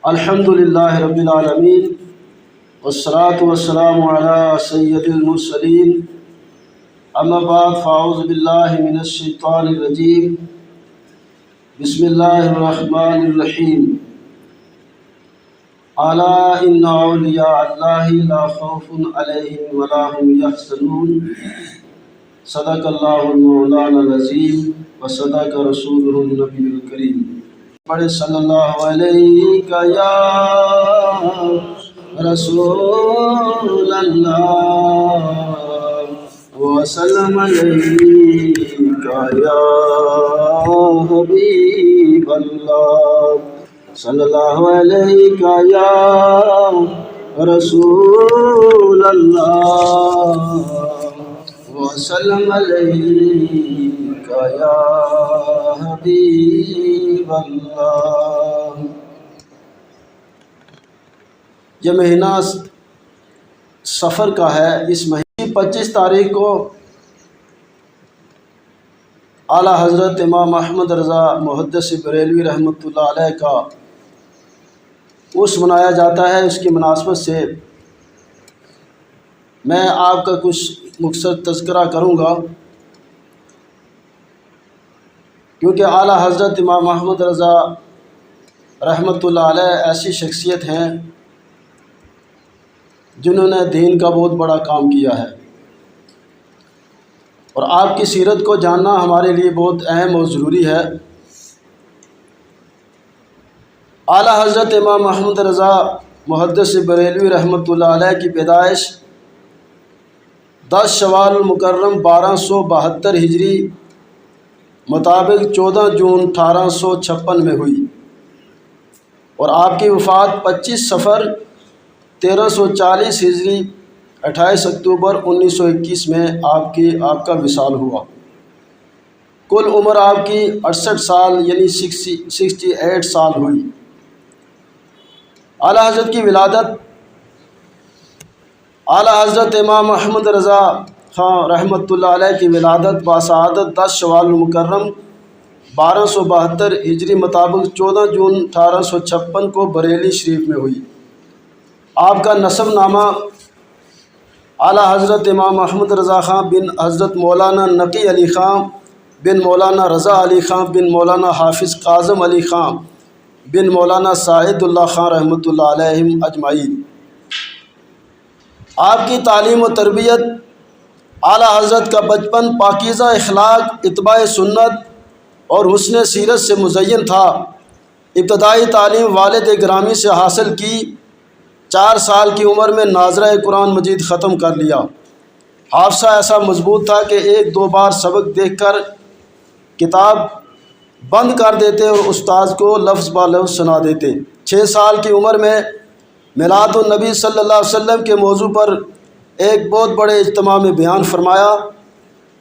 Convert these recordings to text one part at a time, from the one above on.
الحمد للہ رب العالمین والصلاة والسلام علی سید المرسلین اما بعد فاعوذ باللہ من الشیطان الرجیم بسم اللہ الرحمن الرحیم الا ان اولیاء اللہ لا خوف علیہم ولا هم یحزنون صدق اللہ مولانا العظیم وصدق رسولہ النبی الکریم۔ پڑھے صلی اللہ علیہ یا رسول اللہ وسلم علیہ یا حبیب اللہ، صلی اللہ علیہ یا رسول اللہ وسلم علیہ یا حبیب اللہ۔ یہ مہینہ سفر کا ہے۔ اس مہینے 25 تاریخ کو اعلیٰ حضرت امام احمد رضا محدث بریلوی رحمۃ اللہ علیہ کا عرس منایا جاتا ہے۔ اس کی مناسبت سے میں آپ کا کچھ مختصر تذکرہ کروں گا، کیونکہ اعلیٰ حضرت امام احمد رضا رحمۃ اللہ علیہ ایسی شخصیت ہیں جنہوں نے دین کا بہت بڑا کام کیا ہے، اور آپ کی سیرت کو جاننا ہمارے لیے بہت اہم اور ضروری ہے۔ اعلیٰ حضرت امام احمد رضا محدث بریلوی رحمۃ اللہ علیہ کی پیدائش 10 شوال المکرم 1272 ہجری مطابق 14 جون 1856 میں ہوئی، اور آپ کی وفات 25 صفر 1340 ہجری 28 اکتوبر 1921 میں آپ کا وصال ہوا۔ کل عمر آپ کی 68 سال یعنی 68 سال ہوئی۔ اعلیٰ حضرت کی ولادت اعلیٰ حضرت امام احمد رضا خان رحمۃ اللہ علیہ کی ولادت باسعادت 10 شوال المکرم 1272 ہجری مطابق 14 جون 1856 کو بریلی شریف میں ہوئی۔ آپ کا نسب نامہ اعلیٰ حضرت امام احمد رضا خان بن حضرت مولانا نقی علی خان بن مولانا رضا علی خان بن مولانا حافظ کاظم علی خان بن مولانا سعید اللہ خان رحمۃ اللہ علیہم اجمعین۔ آپ کی تعلیم و تربیت اعلیٰ حضرت کا بچپن پاکیزہ اخلاق، اتباع سنت اور حسن سیرت سے مزین تھا۔ ابتدائی تعلیم والد گرامی سے حاصل کی۔ 4 سال کی عمر میں ناظرہ قرآن مجید ختم کر لیا۔ حافظہ ایسا مضبوط تھا کہ 1-2 بار سبق دیکھ کر کتاب بند کر دیتے اور استاذ کو لفظ با لفظ سنا دیتے۔ 6 سال کی عمر میں میلاد النبی صلی اللہ علیہ وسلم کے موضوع پر ایک بہت بڑے اجتماع میں بیان فرمایا،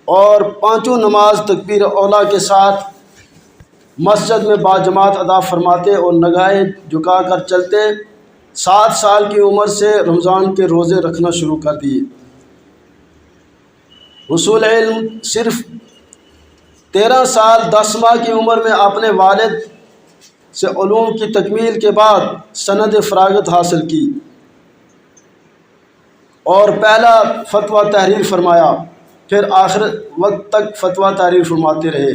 اور 5 نماز تکبیر اولیٰ کے ساتھ مسجد میں باجماعت ادا فرماتے اور نگاہیں جھکا کر چلتے۔ 7 سال کی عمر سے رمضان کے روزے رکھنا شروع کر دیے۔ حصول علم صرف 13 سال 10 ماہ کی عمر میں اپنے والد سے علوم کی تکمیل کے بعد سند فراغت حاصل کی اور پہلا فتویٰ تحریر فرمایا، پھر آخر وقت تک فتویٰ تحریر فرماتے رہے۔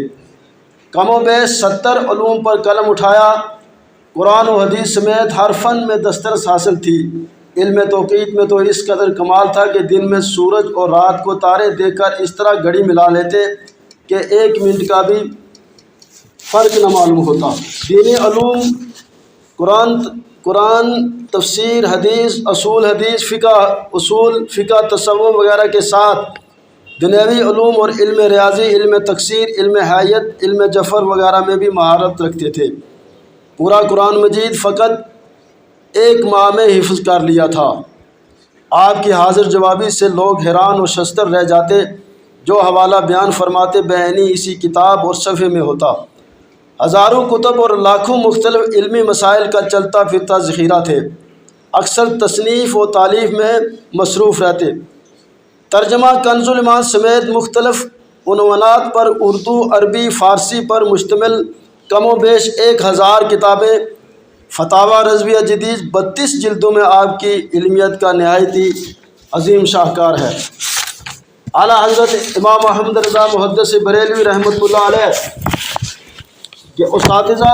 کم و بیش 70 علوم پر قلم اٹھایا۔ قرآن و حدیث سمیت ہر فن میں دسترس حاصل تھی۔ علم توقیت میں تو اس قدر کمال تھا کہ دن میں سورج اور رات کو تارے دیکھ کر اس طرح گھڑی ملا لیتے کہ 1 منٹ کا بھی فرق نہ معلوم ہوتا۔ دینی علوم قرآن تفسیر، حدیث، اصول فقہ، تصوف وغیرہ کے ساتھ دنیاوی علوم اور علم ریاضی، علم تکسیر، علم حیات، علم جفر وغیرہ میں بھی مہارت رکھتے تھے۔ پورا قرآن مجید فقط 1 ماہ میں حفظ کر لیا تھا۔ آپ کی حاضر جوابی سے لوگ حیران و ششدر رہ جاتے۔ جو حوالہ بیان فرماتے بعینی اسی کتاب اور صفحے میں ہوتا۔ ہزاروں کتب اور لاکھوں مختلف علمی مسائل کا چلتا پھرتا ذخیرہ تھے۔ اکثر تصنیف و تالیف میں مصروف رہتے۔ ترجمہ کنز الایمان سمیت مختلف عنوانات پر اردو، عربی، فارسی پر مشتمل کم و بیش 1000 کتابیں فتاوی رضویہ جدید 32 جلدوں میں آپ کی علمیت کا نہایت ہی عظیم شاہکار ہے۔ اعلیٰ حضرت امام محمد رضا محدث بریلوی رحمۃ اللہ علیہ کے اساتذہ،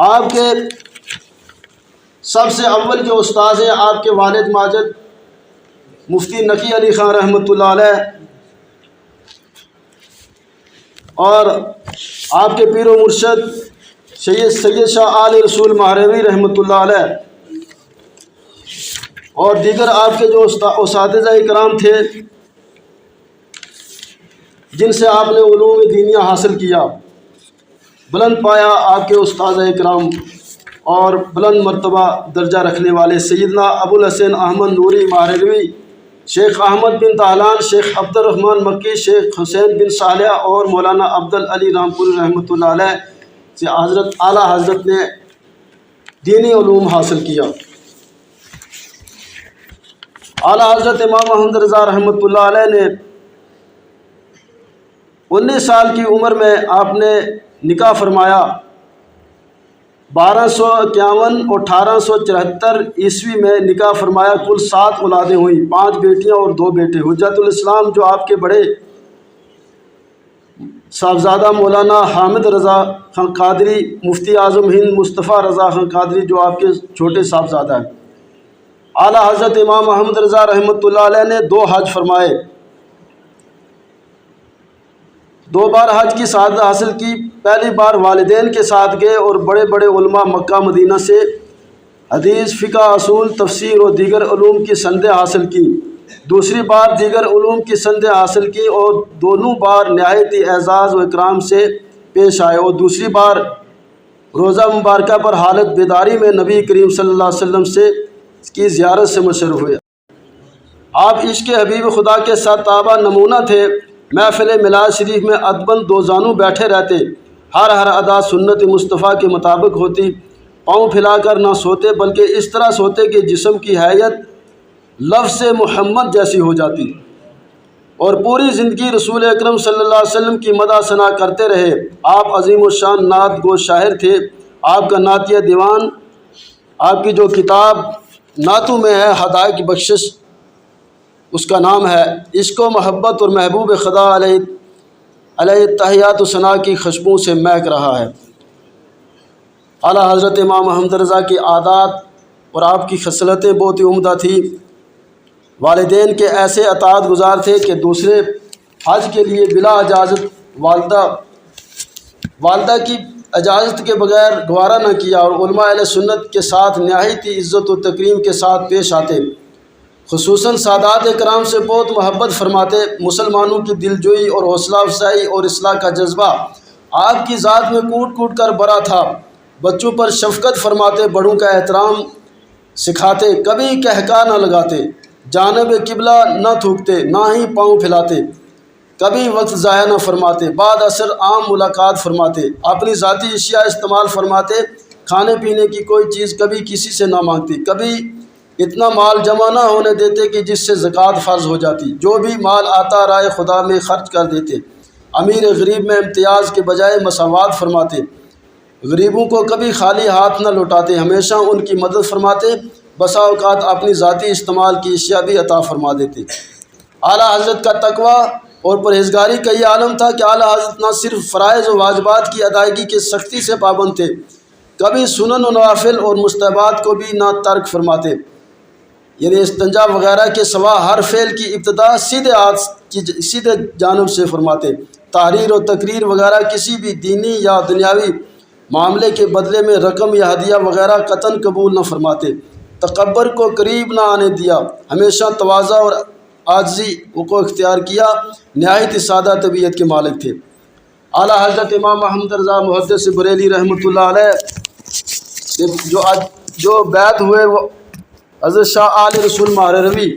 آپ کے سب سے اول جو استاذ ہیں آپ کے والد ماجد مفتی نقی علی خان رحمۃ اللہ علیہ، اور آپ کے پیر و مرشد سید شاہ آل رسول مہروی رحمۃ اللہ علیہ، اور دیگر آپ کے جو اساتذہ اکرام تھے جن سے آپ نے علوم دینیہ حاصل کیا، بلند پایا آپ کے استاد اکرام اور بلند مرتبہ درجہ رکھنے والے سیدنا ابو الحسن احمد نوری مہروی، شیخ احمد بن طہلان، شیخ عبد الرحمن مکی، شیخ حسین بن صالح اور مولانا عبد علی رامپوری رحمۃ اللہ علیہ سے اعلیٰ حضرت نے دینی علوم حاصل کیا۔ اعلیٰ حضرت امام محمد رضا رحمۃ اللہ علیہ نے 19 سال کی عمر میں آپ نے نکاح فرمایا۔ 1251 اور 1874 عیسوی میں نکاح فرمایا۔ کل 7 اولادیں ہوئیں، 5 بیٹیاں اور 2 بیٹے۔ حجت الاسلام جو آپ کے بڑے صاحبزادہ مولانا حامد رضا خان قادری، مفتی اعظم ہند مصطفیٰ رضا خان قادری جو آپ کے چھوٹے صاحبزادہ ہیں۔ اعلیٰ حضرت امام محمد رضا رحمۃ اللہ علیہ نے 2 حج فرمائے، 2 بار حج کی سعادت حاصل کی۔ پہلی بار والدین کے ساتھ گئے اور بڑے بڑے علماء مکہ مدینہ سے حدیث، فقہ، اصول، تفسیر اور دیگر علوم کی سندیں حاصل کی۔ دوسری بار دیگر علوم کی سندیں حاصل کی اور دونوں بار نہایت اعزاز و اکرام سے پیش آئے، اور دوسری بار روزہ مبارکہ پر حالت بیداری میں نبی کریم صلی اللہ علیہ وسلم سے کی زیارت سے مشرف ہوئے۔ آپ عشق حبیب خدا کے ساتھ تابع نمونہ تھے۔ محفل میلاد شریف میں ادباً 2 زانو بیٹھے رہتے، ہر ادا سنت مصطفیٰ کے مطابق ہوتی، پاؤں پھیلا کر نہ سوتے بلکہ اس طرح سوتے کہ جسم کی حیت لفظ محمد جیسی ہو جاتی، اور پوری زندگی رسول اکرم صلی اللہ علیہ وسلم کی مدح ثنا کرتے رہے۔ آپ عظیم الشان نعت گو شاعر تھے۔ آپ کا نعتیہ دیوان، آپ کی جو کتاب نعتوں میں ہے ہدایت کی بخشش، اس کا نام ہے عشق و محبت، اور محبوب خدا علیہ تحیات و ثنا کی خوشبو سے مہک رہا ہے۔ اعلیٰ حضرت امام محمد رضا کی عادات اور آپ کی خصلتیں بہت ہی عمدہ تھیں۔ والدین کے ایسے اطاعت گزار تھے کہ دوسرے حج کے لیے بلا اجازت والدہ کی اجازت کے بغیر گوارہ نہ کیا، اور علماء اہل سنت کے ساتھ نہایت ہی عزت و تکریم کے ساتھ پیش آتے، خصوصاً سادات کرام سے بہت محبت فرماتے۔ مسلمانوں کی دلجوئی اور حوصلہ افزائی اور اصلاح کا جذبہ آپ کی ذات میں کوٹ کوٹ کر بھرا تھا۔ بچوں پر شفقت فرماتے، بڑوں کا احترام سکھاتے، کبھی کہکا نہ لگاتے، جانب قبلہ نہ تھوکتے، نہ ہی پاؤں پھیلاتے، کبھی وقت ضائع نہ فرماتے، بعد اثر عام ملاقات فرماتے، اپنی ذاتی اشیاء استعمال فرماتے، کھانے پینے کی کوئی چیز کبھی کسی سے نہ مانگتے، کبھی اتنا مال جمع نہ ہونے دیتے کہ جس سے زکوٰۃ فرض ہو جاتی، جو بھی مال آتا رائے خدا میں خرچ کر دیتے۔ امیر غریب میں امتیاز کے بجائے مساوات فرماتے، غریبوں کو کبھی خالی ہاتھ نہ لوٹاتے، ہمیشہ ان کی مدد فرماتے، بسا اوقات اپنی ذاتی استعمال کی اشیاء بھی عطا فرما دیتے۔ اعلیٰ حضرت کا تقویٰ اور پرہیزگاری کا یہ عالم تھا کہ اعلیٰ حضرت نہ صرف فرائض و واجبات کی ادائیگی کے سختی سے پابند تھے، کبھی سنن و نوافل اور مستحبات کو بھی نہ ترک فرماتے، یعنی استنجا وغیرہ کے سوا ہر فعل کی ابتدا سیدھے جانب سے فرماتے۔ تحریر و تقریر وغیرہ کسی بھی دینی یا دنیاوی معاملے کے بدلے میں رقم یا ہدیہ وغیرہ قطعاً قبول نہ فرماتے۔ تکبر کو قریب نہ آنے دیا، ہمیشہ تواضع اور عاجزی کو اختیار کیا، نہایت سادہ طبیعت کے مالک تھے۔ اعلیٰ حضرت امام محمد رضا محدث بریلوی رحمۃ اللہ علیہ جو بیعت ہوئے وہ حضرت شاہ آل رسول مہروی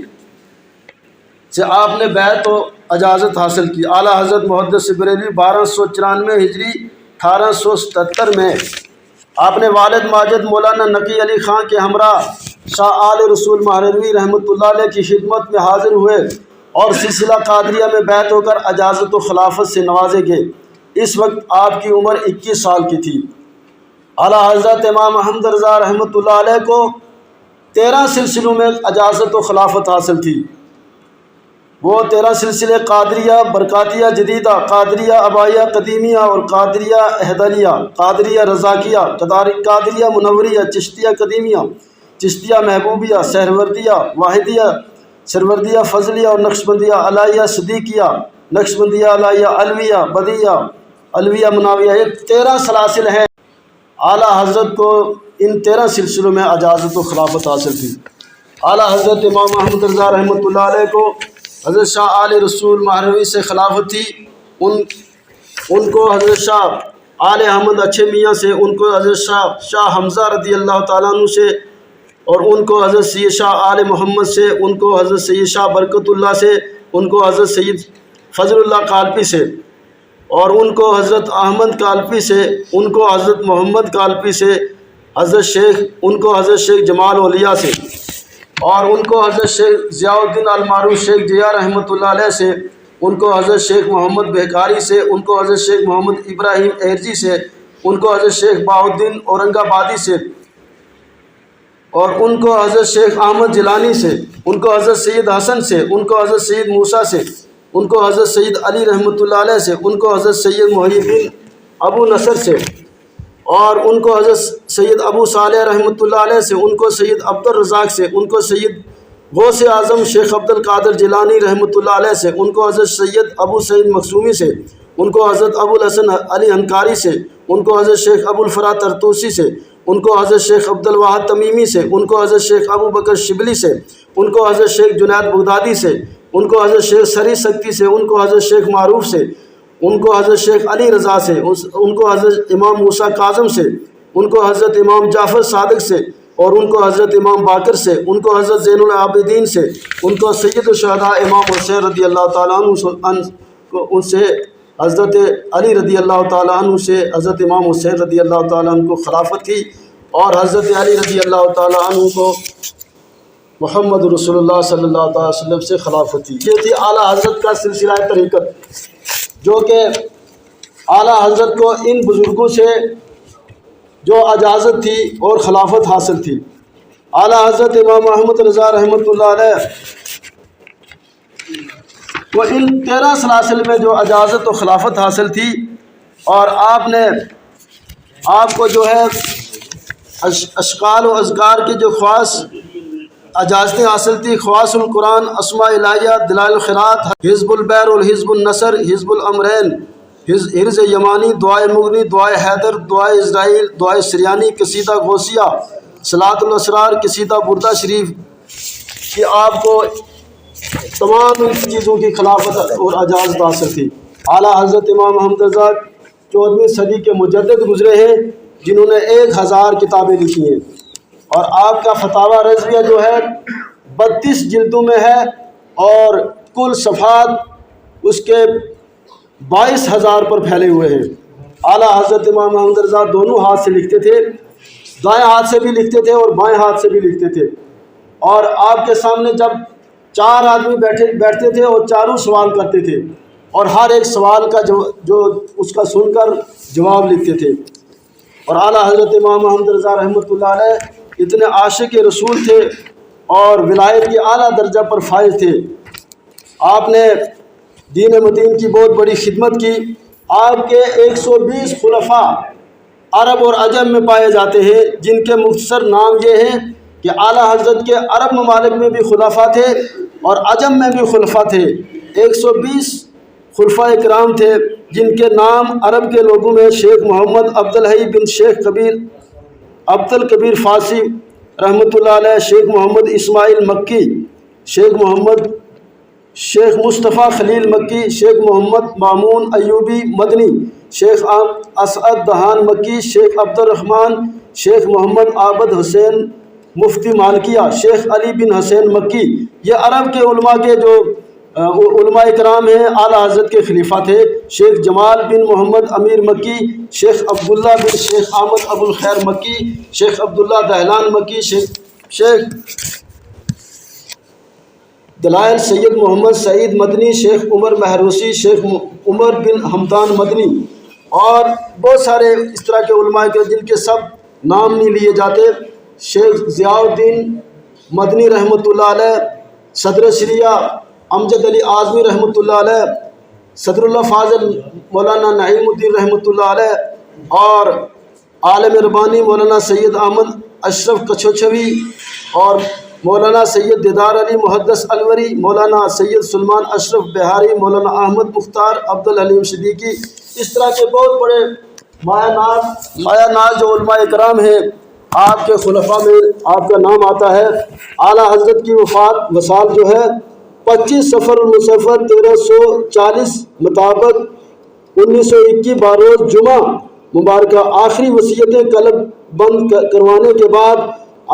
سے آپ نے بیعت و اجازت حاصل کی۔ اعلیٰ حضرت محدث بریلوی 1294 ہجری 1877 میں آپ نے والد ماجد مولانا نقی علی خان کے ہمراہ شاہ آل رسول مہروی رحمۃ اللہ علیہ کی خدمت میں حاضر ہوئے اور سلسلہ قادریہ میں بیعت ہو کر اجازت و خلافت سے نوازے گئے۔ اس وقت آپ کی عمر 21 سال کی تھی۔ اعلیٰ حضرت امام احمد رضا رحمۃ اللہ علیہ کو 13 سلسلوں میں اجازت و خلافت حاصل تھی۔ وہ 13 سلسلے قادریہ، برکاتیہ جدیدہ، قادریہ ابائیہ قدیمیہ اور قادریہ احدلیہ، قادریہ رضاکیہ، قادریہ منوریہ، چشتیہ قدیمیہ، چشتیہ محبوبیہ، سہروردیہ، واحدیہ، سروردیہ فضلیہ اور نقشبندیہ علائیہ صدیقیہ، نقشبندیہ علائیہ علویہ، بدیہ علویہ مناویہ، یہ 13 سلاسل ہیں۔ اعلیٰ حضرت کو ان 13 سلسلوں میں اجازت و خلافت حاصل تھی۔ اعلیٰ حضرت امام احمد رضا رحمۃ اللہ علیہ کو حضرت شاہ آل رسول مہروی سے خلافت تھی۔ ان کو حضرت شاہ آل احمد اچھے میاں سے، ان کو حضرت شاہ حمزہ رضی اللہ تعالیٰ عنہ سے، اور ان کو حضرت سید شاہ آل محمد سے، ان کو حضرت سید شاہ برکت اللہ سے، ان کو حضرت سید فضل اللہ کالپی سے، اور ان کو حضرت احمد کالپی سے، ان کو حضرت محمد کالپی سے، ان کو حضرت شیخ جمال اولیاء سے، اور ان کو حضرت شیخ ضیاء الدین المعروف شیخ ضیاء رحمۃ اللہ علیہ سے، ان کو حضرت شیخ محمد بہکاری سے، ان کو حضرت شیخ محمد ابراہیم ایرجی سے، ان کو حضرت شیخ بہاء الدین اورنگ آبادی سے، اور ان کو حضرت شیخ احمد جیلانی سے، ان کو حضرت سید حسن سے، ان کو حضرت سید موسیٰ سے، ان کو حضرت سید علی رحمۃ اللہ علیہ سے، ان کو حضرت سید محی الدین ابو نصر سے، اور ان کو حضرت سید ابو صالح رحمۃ اللہ علیہ سے، ان کو سید عبد الرزاق سے، ان کو سید غوث اعظم شیخ عبد القادر جیلانی رحمۃ اللہ علیہ سے، ان کو حضرت سید ابو سعید مخزومی سے، ان کو حضرت ابو الحسن علی ہنکاری سے، ان کو حضرت شیخ ابو الفرا ترتوسی سے، ان کو حضرت شیخ عبد الواحد تمیمی سے، ان کو حضرت شیخ ابو بکر شبلی سے، ان کو حضرت شیخ جنید بغدادی سے، ان کو حضرت شیخ سری سکتی سے، ان کو حضرت شیخ معروف سے، ان کو حضرت شیخ علی رضا سے، ان کو حضرت امام موسیٰ کاظم سے، ان کو حضرت امام جعفر صادق سے، اور ان کو حضرت امام باقر سے، ان کو حضرت زین العابدین سے، ان کو سید الشہداء امام حسین رضی اللہ تعالیٰ عنہ ان سے، حضرت علی رضی اللہ تعالیٰ عنہ سے، حضرت امام حسین رضی اللہ تعالیٰ عنہ کو خلافت تھی، اور حضرت علی رضی اللہ تعالیٰ عنہ کو محمد رسول اللہ صلی اللہ تعالی وسلم سے خلافت تھی۔ یہ تھی اعلیٰ حضرت کا سلسلہ طریقت، جو کہ اعلیٰ حضرت کو ان بزرگوں سے جو اجازت تھی اور خلافت حاصل تھی۔ اعلیٰ حضرت امام احمد رضا رحمۃ اللہ علیہ کو ان 13 سلاسل میں جو اجازت و خلافت حاصل تھی، اور آپ کو جو ہے اشکال و اذکار کی جو خاص اجازتیں حاصل تھی، خواص القرآن، اسماء الہیہ، دلائل الخیرات، حزب البیر والحزب النصر، حزب الامرین، حرز یمانی، دعائے مغنی، دعائے حیدر، دعائے اسرائیل، دعائے سریانی، قصیدہ غوثیہ، صلاۃ الاسرار، قصیدہ بردہ شریف، کہ آپ کو تمام ان چیزوں کی خلافت اور اجازت حاصل تھی۔ اعلیٰ حضرت امام احمد رضا 14ویں صدی کے مجدد گزرے ہیں، جنہوں نے 1000 کتابیں لکھی ہیں، اور آپ کا فتاوی رضویہ جو ہے 32 جلدوں میں ہے، اور کل صفحات اس کے 22,000 پر پھیلے ہوئے ہیں۔ اعلیٰ حضرت امام احمد رضا دونوں ہاتھ سے لکھتے تھے، دائیں ہاتھ سے بھی لکھتے تھے اور بائیں ہاتھ سے بھی لکھتے تھے، اور آپ کے سامنے جب 4 آدمی بیٹھتے تھے اور چاروں سوال کرتے تھے، اور ہر ایک سوال کا جو اس کا سن کر جواب لکھتے تھے۔ اور اعلیٰ حضرت امام احمد رضا رحمۃ اللہ علیہ اتنے عاشق رسول تھے اور ولایت کی اعلیٰ درجہ پر فائز تھے۔ آپ نے دین مدین کی بہت بڑی خدمت کی۔ آپ کے 120 خلفاء عرب اور عجم میں پائے جاتے ہیں، جن کے مختصر نام یہ ہیں کہ اعلیٰ حضرت کے عرب ممالک میں بھی خلفاء تھے اور عجم میں بھی خلفاء تھے۔ 120 خلفاء اکرام تھے، جن کے نام عرب کے لوگوں میں شیخ محمد عبدالحی بن شیخ عبدالکبیر فارسی رحمۃ اللہ علیہ، شیخ محمد اسماعیل مکی، شیخ مصطفیٰ خلیل مکی، شیخ محمد مامون ایوبی مدنی، شیخ اسعد دہان مکی، شیخ عبد الرحمن، شیخ محمد عابد حسین مفتی مالکیہ، شیخ علی بن حسین مکی۔ یہ عرب کے علماء اکرام ہیں، اعلیٰ حضرت کے خلیفہ تھے۔ شیخ جمال بن محمد امیر مکی، شیخ عبداللہ بن شیخ احمد ابو الخیر مکی، شیخ عبداللہ دہلان مکی، شیخ دلائل سید محمد سعید مدنی، شیخ عمر محروسی، شیخ عمر بن حمدان مدنی، اور بہت سارے اس طرح کے علماء کے جن کے سب نام نہیں لیے جاتے، شیخ ضیاء الدین مدنی رحمۃ اللہ علیہ، صدر شریعہ امجد علی اعظمی رحمۃ اللہ علیہ، صدر اللہ فاضل مولانا نعیم الدین رحمۃ اللہ علیہ، اور عالم ربانی مولانا سید احمد اشرف کچھوچھوی، اور مولانا سید دیدار علی محدث الوری، مولانا سید سلمان اشرف بہاری، مولانا احمد مختار عبدالحلیم صدیقی، اس طرح کے بہت بڑے مایہ ناز جو علماء کرام ہیں، آپ کے خلفاء میں آپ کا نام آتا ہے۔ اعلیٰ حضرت کی وصال جو ہے 25 صفر المصفر 1340 مطابق 1921 باروز جمعہ مبارکہ آخری وصیتیں قلب بند کروانے کے بعد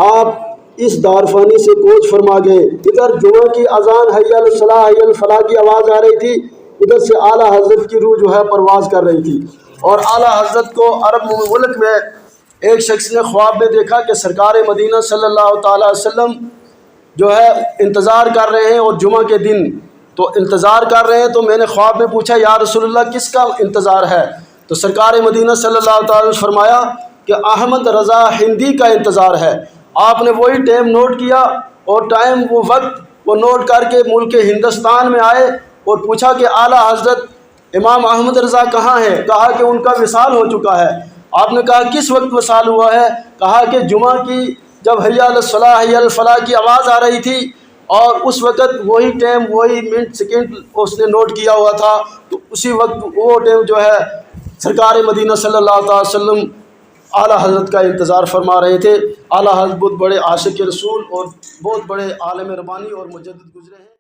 آپ اس دارفانی سے کوچ فرما گئے۔ ادھر جمعہ کی اذان حی علی الصلاۃ حی علی الفلاح کی آواز آ رہی تھی، ادھر سے اعلیٰ حضرت کی روح جو ہے پرواز کر رہی تھی، اور اعلیٰ حضرت کو عرب ملک میں ایک شخص نے خواب میں دیکھا کہ سرکار مدینہ صلی اللہ تعالیٰ علیہ وسلم جو ہے انتظار کر رہے ہیں، اور جمعہ کے دن تو انتظار کر رہے ہیں۔ تو میں نے خواب میں پوچھا یا رسول اللہ کس کا انتظار ہے؟ تو سرکار مدینہ صلی اللہ تعالیٰ نے فرمایا کہ احمد رضا ہندی کا انتظار ہے۔ آپ نے وہی ٹائم نوٹ کیا، اور ٹائم وہ وقت وہ نوٹ کر کے ملک ہندوستان میں آئے اور پوچھا کہ اعلیٰ حضرت امام احمد رضا کہاں ہیں؟ کہا کہ ان کا وصال ہو چکا ہے۔ آپ نے کہا کس وقت وصال ہوا ہے؟ کہا کہ جمعہ کی جب حی علی الصلاۃ حی علی الفلاح کی آواز آ رہی تھی، اور اس وقت وہی ٹائم وہی منٹ سیکنڈ اس نے نوٹ کیا ہوا تھا، تو اسی وقت وہ ٹائم جو ہے سرکار مدینہ صلی اللہ تعالی وسلم اعلیٰ حضرت کا انتظار فرما رہے تھے۔ اعلیٰ حضرت بہت بڑے عاشق رسول اور بہت بڑے عالم ربانی اور مجدد گزرے ہیں۔